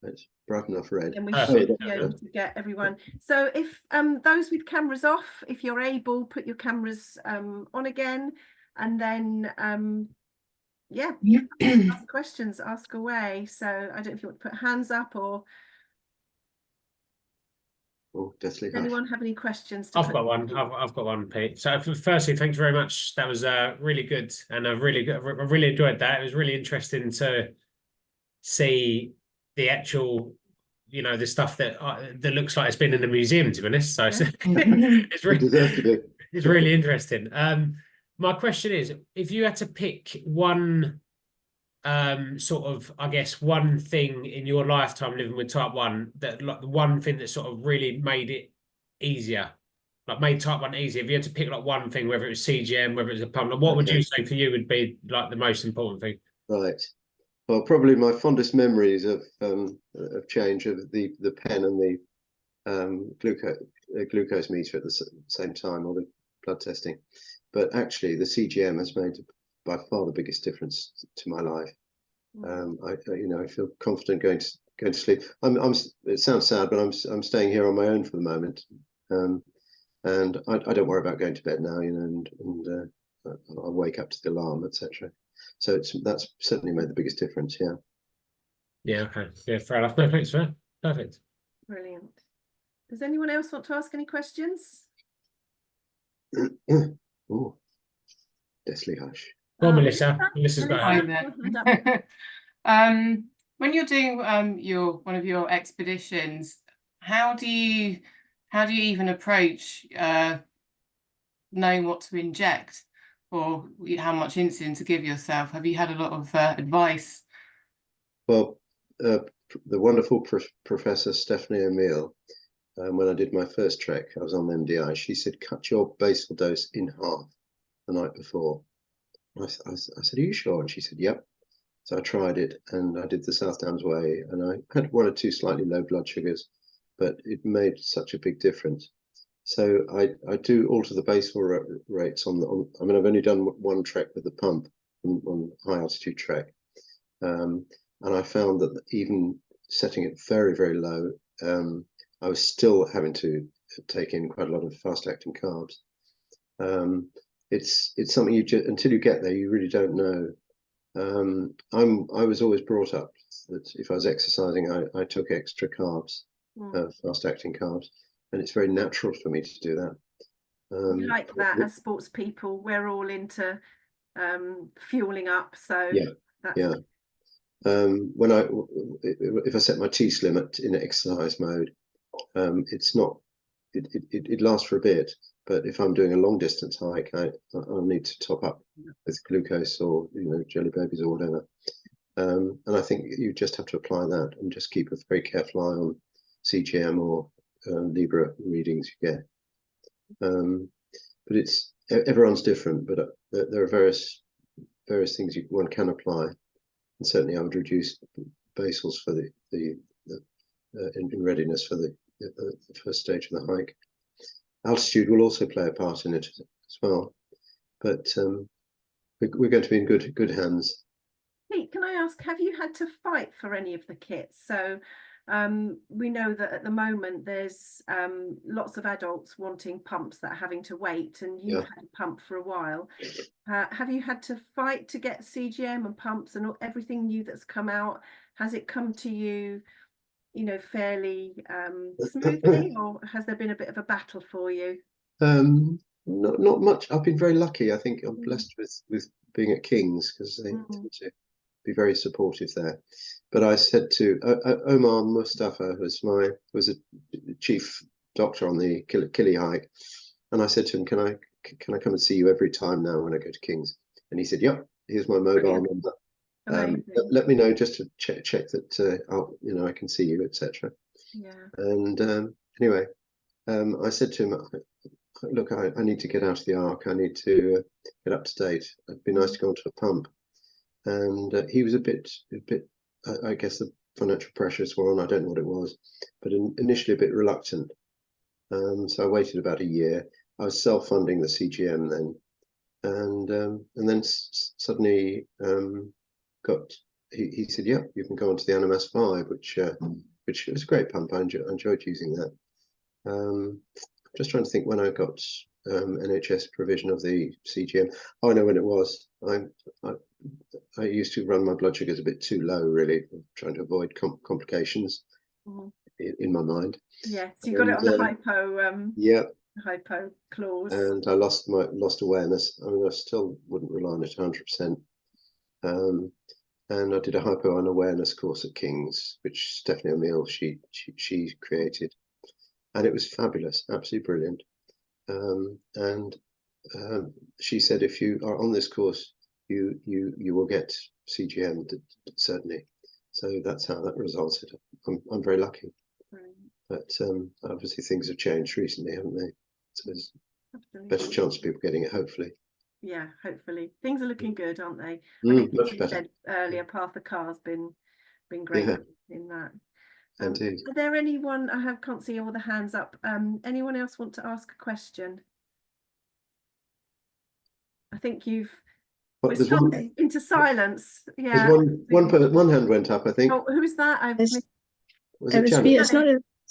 It's bright enough red. And we should be able to get everyone. So if those with cameras off, if you're able, put your cameras on again, and then ask questions, ask away. So I don't know if you want to put hands up or. Oh, definitely. Does anyone have any questions? I've got one. I've got one, Pete. So firstly, thank you very much. That was really good, and I really enjoyed that. It was really interesting to see the actual, the stuff that looks like it's been in the museum. To be honest, so it's really interesting. My question is, if you had to pick one sort of, I guess, one thing in your lifetime living with type 1, that like the one thing that sort of really made it easier, like made type 1 easier, if you had to pick like one thing, whether it was CGM, whether it was a pump, what would you say for you would be like the most important thing? Right. Well, probably my fondest memories of change of the pen and the glucose meter at the same time, or the blood testing. But actually, the CGM has made by far the biggest difference to my life. I feel confident going to sleep. It sounds sad, but I'm staying here on my own for the moment, and I don't worry about going to bed now. And I'll wake up to the alarm, etc. So that's certainly made the biggest difference. Yeah. Yeah. Okay. Yeah. Fair enough. No, thanks for that. Perfect. Brilliant. Does anyone else want to ask any questions? Oh, deathly hush. Well, Melissa. Melissa's got when you're doing one of your expeditions, how do you even approach knowing what to inject? or how much insulin to give yourself? Have you had a lot of advice? Well, the wonderful Professor Stephanie O'Meal, when I did my first trek, I was on MDI. She said, cut your basal dose in half the night before. I said, are you sure? And she said, yep. So I tried it, and I did the South Downs Way, and I had 1 or 2 slightly low blood sugars, but it made such a big difference. So I do alter the basal rates on I mean, I've only done 1 trek with the pump on high altitude trek, and I found that even setting it very, very low, I was still having to take in quite a lot of fast acting carbs. It's something you just, until you get there, you really don't know. I was always brought up that if I was exercising, I took extra carbs, fast acting carbs, and it's very natural for me to do that. We like that as sports people. We're all into fueling up, so yeah. When if I set my T-slim in exercise mode, it's not, it lasts for a bit, but if I'm doing a long distance hike, I'll need to top up with glucose or jelly babies or whatever. And I think you just have to apply that and just keep a very careful eye on CGM or Libra readings you get. But it's everyone's different, but there are various things one can apply, and certainly I would reduce basals for in readiness for the first stage of the hike. Altitude will also play a part in it as well, but we're going to be in good hands. Pete, can I ask, have you had to fight for any of the kits? So we know that at the moment there's lots of adults wanting pumps that are having to wait, and you've had a pump for a while. Have you had to fight to get CGM and pumps and everything new that's come out? Has it come to you, fairly smoothly, or has there been a bit of a battle for you? Not much. I've been very lucky. I think I'm blessed with being at King's, because they tend to be very supportive there. But I said to Omar Mustafa, who was a chief doctor on the Kili hike, and I said to him, can I come and see you every time now when I go to King's? And he said, yep, here's my mobile number. Let me know just to check that I can see you, etc. And anyway, I said to him, look, I need to get out of the arc. I need to get up to date. It'd be nice to go onto a pump. And he was a bit. I guess the financial pressures were on. I don't know what it was, but initially a bit reluctant. So I waited about a year. I was self-funding the CGM then, and then suddenly he said, yeah, you can go onto the Animas 5, which was a great pump. I enjoyed using that. Just trying to think when I got NHS provision of the CGM. Oh, I know when it was. I used to run my blood sugars a bit too low, really, trying to avoid complications in my mind. Yeah, so you got it on the hypo. Hypo clause. And I lost awareness. I mean, I still wouldn't rely on it 100%. And I did a hypo unawareness course at King's, which Stephanie O'Meal she created, and it was fabulous, absolutely brilliant. And she said, if you are on this course, you will get CGM, certainly. So that's how that resulted. I'm very lucky. Right. But obviously things have changed recently, haven't they? So there's a better chance of people getting it, hopefully. Yeah, hopefully things are looking good, aren't they? I think much you better. said earlier, Path the Car's been great in that. Indeed. Are there anyone? Can't see all the hands up. Anyone else want to ask a question? I think you've stopped into silence. Yeah. There's one hand went up, I think. Oh, who's that? It's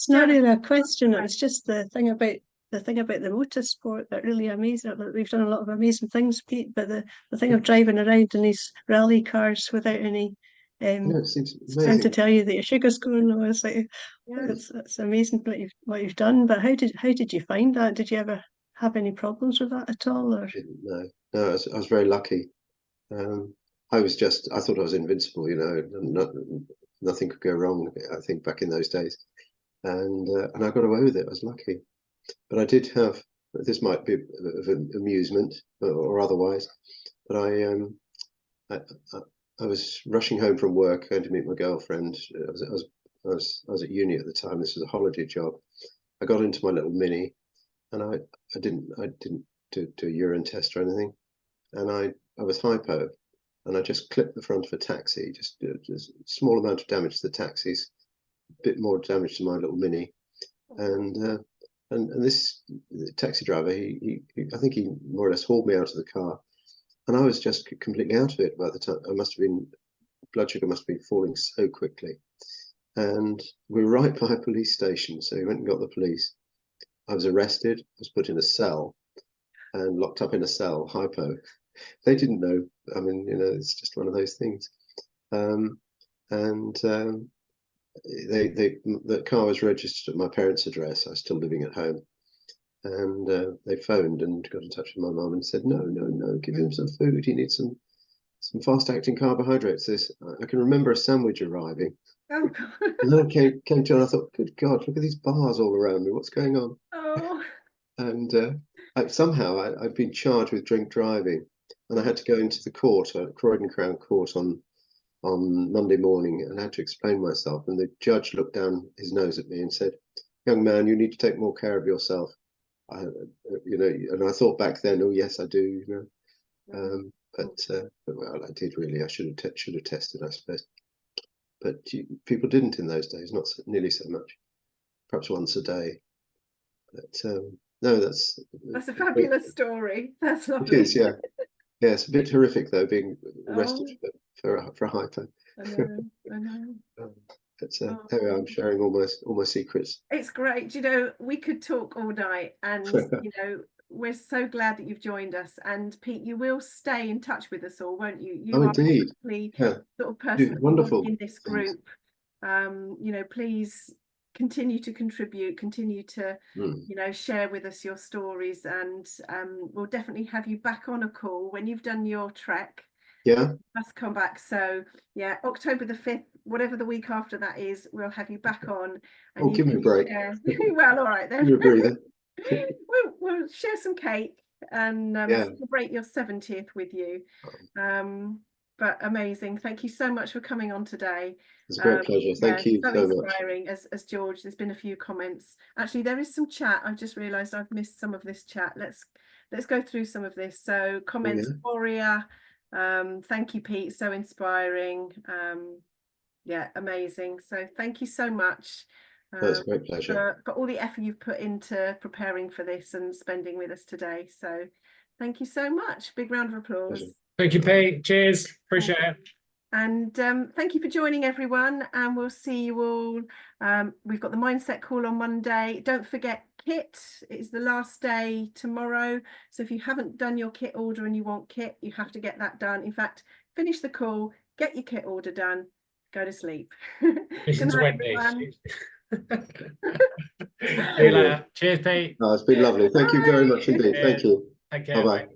not really a question. It was just the thing about the motorsport that really amazed me. We've done a lot of amazing things, Pete, but the thing of driving around in these rally cars without any it seems trying to tell you that your sugar's going low. It's like it's amazing what you've done. But how did you find that? Did you ever have any problems with that at all? Or no, I was very lucky. I thought I was invincible, nothing could go wrong, I think, back in those days. And I got away with it. I was lucky. But I did have this might be of amusement or otherwise, but I was rushing home from work, going to meet my girlfriend. I was at uni at the time. This was a holiday job. I got into my little Mini, and I didn't do a urine test or anything, and I was hypo, and I just clipped the front of a taxi. Just a small amount of damage to the taxis, a bit more damage to my little Mini, and this taxi driver, I think he more or less hauled me out of the car, and I was just completely out of it by the time. Blood sugar must have been falling so quickly, and we were right by a police station. So he went and got the police. I was arrested. I was put in a cell and locked up in a cell, hypo. They didn't know. I mean, it's just one of those things. The car was registered at my parents' address. I was still living at home, and they phoned and got in touch with my mum and said, no, give him some food. He needs some fast-acting carbohydrates. I can remember a sandwich arriving. Oh God. And then I came to, and I thought, good God, look at these bars all around me. What's going on? Oh. And somehow I'd been charged with drink driving, and I had to go into the court, Croydon Crown Court, on Monday morning, and I had to explain myself. And the judge looked down his nose at me and said, "Young man, you need to take more care of yourself." And I thought back then, oh yes, I do. But well, I did really. I should have tested, I suppose. But people didn't in those days, not nearly so much. Perhaps once a day. But no, that's a fabulous story. That's lovely. It is, yeah. Yeah, it's a bit horrific though, being arrested for hypo. I know. But anyway, I'm sharing all my secrets. It's great. We could talk all night, and we're so glad that you've joined us. And Pete, you will stay in touch with us all, won't you? You are indeed. the sort of Dude, person wonderful in this group. Please continue to contribute, continue to share with us your stories, and we'll definitely have you back on a call when you've done your trek. Yeah, must come back. So yeah, October the 5th, whatever the week after that is, we'll have you back on. And give me a break. Well, all right then. Give me a breather. we'll share some cake and celebrate your 70th with you. But amazing. Thank you so much for coming on today. It's a great pleasure. Thank you so inspiring, much. as George. There's been a few comments. Actually, there is some chat. I've just realised I've missed some of this chat. Let's go through some of this. So comments, Gloria. Thank you, Pete. So inspiring. Amazing. So thank you so much. That's a great pleasure. For all the effort you've put into preparing for this and spending with us today. So thank you so much. Big round of applause. Pleasure. Thank you, Pete. Cheers. Appreciate it. And thank you for joining, everyone. And we'll see you all. We've got the mindset call on Monday. Don't forget kit. It's the last day tomorrow. So if you haven't done your kit order and you want kit, you have to get that done. In fact, finish the call, get your kit order done, go to sleep. Listen to Wendy. See you later. Cheers, Pete. It's been lovely. Thank you very much indeed. Thank you. Take care. Bye-bye.